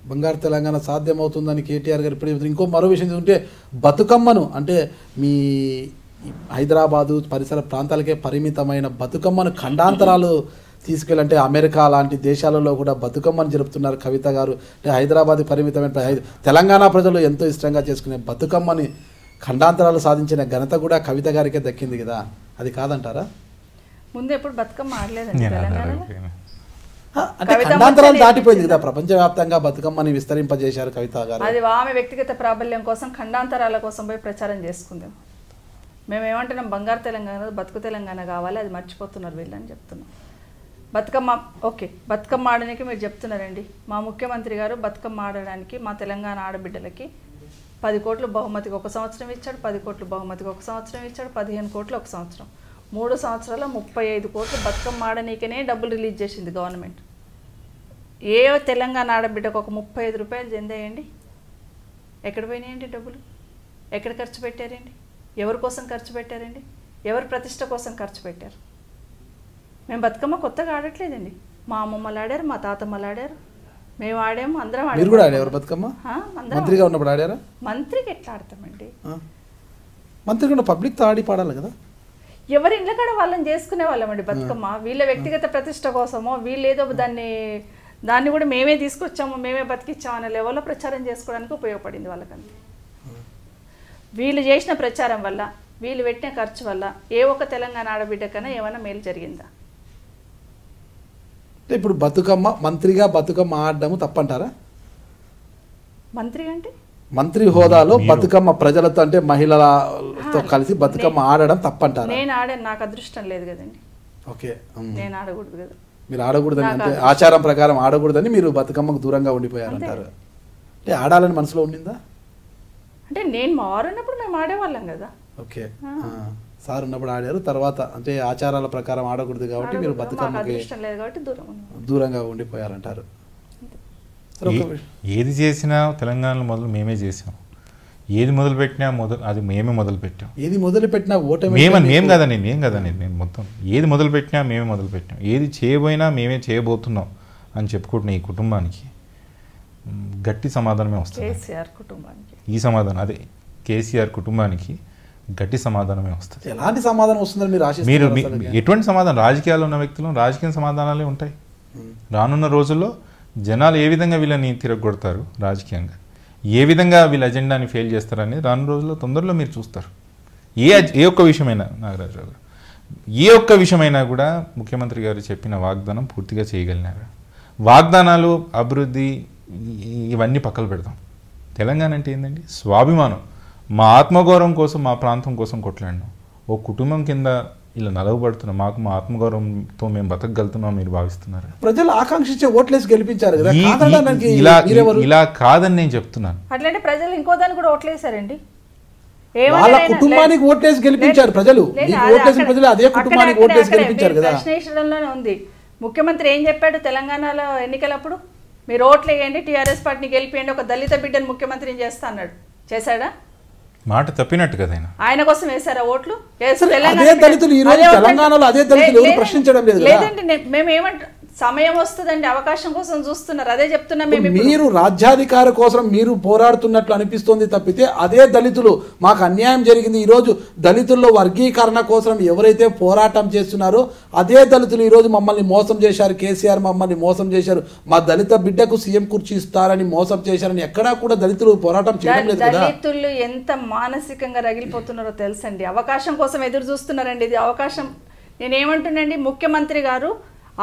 బంగారు తెలంగాణ సాధ్యమవుతుందని కేటీఆర్ గారు ఇప్పుడు ఇంకో మరో విషయం చూస్తుంటే బతుకమ్మను అంటే మీ హైదరాబాదు పరిసర ప్రాంతాలకే పరిమితమైన బతుకమ్మను ఖండాంతరాలు తీసుకెళ్ళంటే అమెరికా లాంటి దేశాలలో కూడా బతుకమ్మను జరుపుతున్నారు కవిత గారు. అంటే హైదరాబాద్ పరిమితమైన తెలంగాణ ప్రజలు ఎంతో ఇష్టంగా చేసుకునే బతుకమ్మని ఖండాంతరాలు సాధించిన ఘనత కూడా కవిత గారికే దక్కింది కదా, అది కాదంటారా? ముందు ఎప్పుడు బతుకమ్మ ఆడలేదండి తెలంగాణలో. అంటే ఖండాంతరాలు దాటిపోయింది కదా, ప్రపంచవ్యాప్తంగా బతుకమ్మని విస్తరింపజేశారు కవిత గారు. అది ఆమె వ్యక్తిగత ప్రాబల్యం కోసం ఖండాంతరాల కోసం పోయి ప్రచారం చేసుకుందాం. మేము ఏమంటున్నాం, బంగారు తెలంగాణ బతుకు తెలంగాణ కావాలి, అది మర్చిపోతున్నారు వీళ్ళని చెప్తున్నాం. బతుకమ్మ ఓకే, బతుకమ్మ ఆడడానికి మీరు చెప్తున్నారండి. మా ముఖ్యమంత్రి గారు బతుకమ్మ ఆడడానికి మా తెలంగాణ ఆడబిడ్డలకి 10 కోట్లు బహుమతికి ఒక సంవత్సరం ఇచ్చాడు, 10 కోట్లు బహుమతికి ఒక సంవత్సరం ఇచ్చాడు, 15 కోట్లు ఒక సంవత్సరం, 3 సంవత్సరాల్లో 35 కోట్లు బతుకమ్మ ఆడనీకనే డబ్బులు రిలీజ్ చేసింది గవర్నమెంట్. ఏ తెలంగాణ ఆడబిడ్డకు ఒక 35 రూపాయలు చెందాయండి? ఎక్కడ పోయినాయండి డబ్బులు? ఎక్కడ ఖర్చు పెట్టారండి? ఎవరి కోసం ఖర్చు పెట్టారండి? ఎవరి ప్రతిష్ట కోసం ఖర్చు పెట్టారు? మేము బతుకమ్మ కొత్తగా ఆడట్లేదండి. మా అమ్మమ్మలు ఆడారు, మా తాతమ్మలు ఆడారు, మేము ఆడాము, అందరం ఆడారు. బతుకమ్మ మంత్రిగా ఉన్నప్పుడు ఆడారా? మంత్రికి ఎట్లా ఆడతామండి? మంత్రి కూడా పబ్లిక్తో ఆడి పాడాలి కదా. ఎవరి ఇళ్ళ కాడ వాళ్ళని చేసుకునే వాళ్ళమండి బతుకమ్మ. వీళ్ళ వ్యక్తిగత ప్రతిష్ట కోసమో వీళ్ళు ఏదో దాన్ని కూడా మేమే తీసుకొచ్చాము, మేమే బతికిచ్చాము అనే లెవెల్లో ప్రచారం చేసుకోవడానికి ఉపయోగపడింది వాళ్ళకంతే. వీళ్ళు చేసిన ప్రచారం వల్ల, వీళ్ళు పెట్టిన ఖర్చు వల్ల ఏ ఒక్క తెలంగాణ ఆడబిడ్డకైనా ఏమైనా మేలు జరిగిందా? ఇప్పుడు బతుకమ్మ మంత్రిగా బతుకమ్మ ఆడడము తప్పంటారా? మంత్రి అంటే మంత్రి హోదాలో బతుకమ్మ ప్రజలతో అంటే మహిళలతో కలిసి బతుకమ్మ ఆడడం తప్పంటారా? నేను ఆడాను, నాకు అదృష్టం లేదు కదండి. ఓకే, నేను ఆడకూడదు కదా. మీరు ఆడకూడదని అంటే ఆచారం ప్రకారం ఆడకూడదని మీరు బతుకమ్మకు దూరంగా ఉండిపోయారంటారు. అంటే ఆడాలని మనసులో ఉండిందా? అంటే నేను మారున్నప్పుడు మేము ఆడేవాళ్ళం కదా. ఓకే, సార్ ఉన్నప్పుడు ఆడారు, తర్వాత అంటే ఆచారాల ప్రకారం ఆడకూడదు కాబట్టి మీరు బతుకమ్మకి దూరంగా ఉండిపోయారంటారు. ఏది చేసినా తెలంగాణలో మొదలు మేమే చేసాం, ఏది మొదలు పెట్టినా అది మేమే మొదలు పెట్టాం. ఏది మొదలు పెట్టినా ఓటమి మేము కదండి, నేను మొత్తం ఏది మొదలు పెట్టినా మేమే మొదలు పెట్టాం, ఏది చేయబోయినా మేమే చేయబోతున్నాం అని చెప్పుకుంటున్న ఈ కుటుంబానికి గట్టి సమాధానమే వస్తుంది. ఈ సమాధానం అదే కేసీఆర్ కుటుంబానికి గట్టి సమాధానమే వస్తుంది. ఎలాంటి సమాధానం వస్తుందని మీరు ఎటువంటి సమాధానం? రాజకీయాల్లో ఉన్న వ్యక్తులు రాజకీయ సమాధానాలే ఉంటాయి. రానున్న రోజుల్లో జనాలు ఏ విధంగా వీళ్ళని తిరగొడతారు, రాజకీయంగా ఏ విధంగా వీళ్ళ అజెండాని ఫెయిల్ చేస్తారనేది రానున్న రోజుల్లో తొందరలో మీరు చూస్తారు. ఏ ఒక్క విషయమైనా నాగరాజరావు గారు, ఏ ఒక్క విషయమైనా కూడా ముఖ్యమంత్రి గారు చెప్పిన వాగ్దానం పూర్తిగా చేయగలిగినారు. వాగ్దానాలు, అభివృద్ధి ఇవన్నీ పక్కలు పెడతాం. తెలంగాణ అంటే ఏంటండి? స్వాభిమానం. మా ఆత్మగౌరవం కోసం, మా ప్రాంతం కోసం కొట్లాడినాం. ఓ కుటుంబం కింద ఇలా నలవబడుతున్నాం. మాకు మా ఆత్మగౌరవంతో మేము బతకగలుగుతున్నాం మీరు భావిస్తున్నారు? ప్రజలు ఆకాంక్షించే ఓట్లేసి గెలిపించారు కదా. ఇలా కాదని నేను చెప్తున్నాను. అట్లంటే ప్రజలు ఇంకో దాన్ని కూడా ఓట్లేసారండి. వాళ్ళ కుటుంబానికి ఓట్లేసి గెలిపించారు ప్రజలు. అదే కుటుంబానికి ఓట్లేసి గెలిపించారు కదా. ప్రశ్నించడంలోనే ఉంది. ముఖ్యమంత్రి ఏం చెప్పాడు తెలంగాణలో ఎన్నికలప్పుడు? మీరు ఓట్లు వేయండి, టీఆర్ఎస్ పార్టీని గెలిపియండి, ఒక దళిత బిడ్డను ముఖ్యమంత్రిని చేస్తా అన్నాడు. చేశాడా? మాట తప్పినట్టు కదా. ఆయన కోసం వేసారా ఓట్లు? లేదండి, మేము ఏమంటాం, సమయం వస్తుందండి, అవకాశం కోసం చూస్తున్నారు. అదే చెప్తున్నాం. మీరు రాజ్యాధికార కోసం మీరు పోరాడుతున్నట్లు అనిపిస్తుంది తప్పితే అదే దళితులు మాకు అన్యాయం జరిగింది, ఈరోజు దళితుల్లో వర్గీకరణ కోసం ఎవరైతే పోరాటం చేస్తున్నారో అదే దళితులు ఈరోజు మమ్మల్ని మోసం చేశారు, కేసీఆర్ మమ్మల్ని మోసం చేశారు, మా దళిత బిడ్డకు సీఎం కుర్చీ ఇస్తారని మోసం చేశారని ఎక్కడా కూడా దళితులు పోరాటం చేయడం లేదు కదా. దళితులు ఎంత మానసికంగా రగిలిపోతున్నారో తెలుసండి. అవకాశం కోసం ఎదురు చూస్తున్నారండి. ఇది అవకాశం. నేనేమంటున్నాండి, ముఖ్యమంత్రి గారు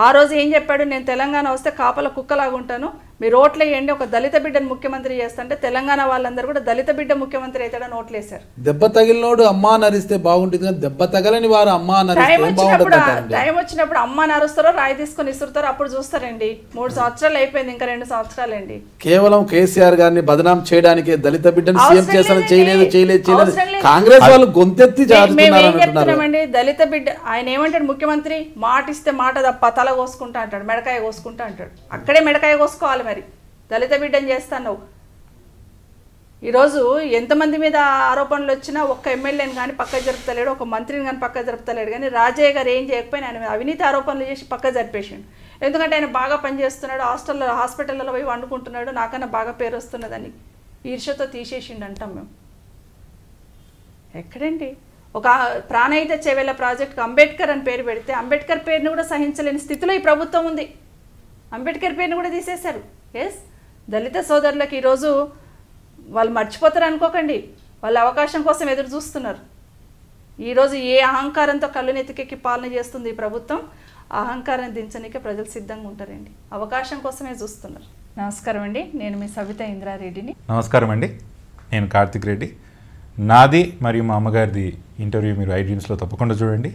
ఆ రోజు ఏం చెప్పాడు? నేను తెలంగాణ వస్తే కాపల కుక్కలాగా ఉంటాను, మీరు ఓట్లు వేయండి, ఒక దళిత బిడ్డను ముఖ్యమంత్రి చేస్తుంటే తెలంగాణ వాళ్ళందరూ కూడా దళిత బిడ్డ ముఖ్యమంత్రి అవుతాడని ఓట్లేశారు. దెబ్బ తగిలినోడు అమ్మా నరిస్తే బాగుంటుంది కానీ దెబ్బ తగలని వారు అమ్మా టైం వచ్చినప్పుడు అమ్మా నరుస్తారో రాయి తీసుకొని ఇస్తారో అప్పుడు చూస్తారండి. 3 సంవత్సరాలు అయిపోయింది, ఇంకా 2 సంవత్సరాలండి. కేవలం కేసీఆర్ గారిని బదనాం చేయడానికి దళిత బిడ్డను సీఎం చేస్తాను చేయలేదు కాంగ్రెస్ వాళ్ళు గొంతెత్తి చెప్తున్నామండి. దళిత బిడ్డ ఆయన ఏమంటాడు ముఖ్యమంత్రి? మాట ఇస్తే మాట తప్ప తల కోసుకుంటా అంటాడు, మెడకాయ కోసుకుంటా అంటాడు. అక్కడే మెడకాయ కోసుకోవాలి. మరి దళిత బిడ్డను చేస్తాను. ఈరోజు ఎంతమంది మీద ఆరోపణలు వచ్చినా ఒక్క ఎమ్మెల్యేని కానీ పక్క జరుపుతలేడు, ఒక మంత్రిని కానీ పక్క జరుపుతలేడు. కానీ రాజయ్య గారు ఏం చేయకపోయినా ఆయన మీద అవినీతి ఆరోపణలు చేసి పక్క జరిపేసిండు. ఎందుకంటే ఆయన బాగా పనిచేస్తున్నాడు, హాస్పిటల్లో పోయి వండుకుంటున్నాడు, నాకన్నా బాగా పేరు వస్తున్నదని ఈర్ష్యతో తీసేసిండు అంటాం మేము. ఎక్కడండి ఒక ప్రాణహిత చేవేళ్ల ప్రాజెక్టుకు అంబేద్కర్ అని పేరు పెడితే అంబేద్కర్ పేరుని కూడా సహించలేని స్థితిలో ఈ ప్రభుత్వం ఉంది. అంబేద్కర్ పేరుని కూడా తీసేశారు. ఎస్, దళిత సోదరులకు ఈరోజు వాళ్ళు మర్చిపోతారు అనుకోకండి, వాళ్ళ అవకాశం కోసం ఎదురు చూస్తున్నారు. ఈరోజు ఏ అహంకారంతో కళ్ళు నెత్తికెక్కి పాలన చేస్తుంది ఈ ప్రభుత్వం, అహంకారాన్ని దించనీకే ప్రజలు సిద్ధంగా ఉంటారండి. అవకాశం కోసమే చూస్తున్నారు. నమస్కారం అండి, నేను మీ సవిత ఇంద్రారెడ్డిని. నమస్కారం అండి, నేను కార్తిక్ రెడ్డి. నాది మరియు మా అమ్మగారిది ఇంటర్వ్యూ మీరు ఐ డ్రీమ్స్లో తప్పకుండా చూడండి.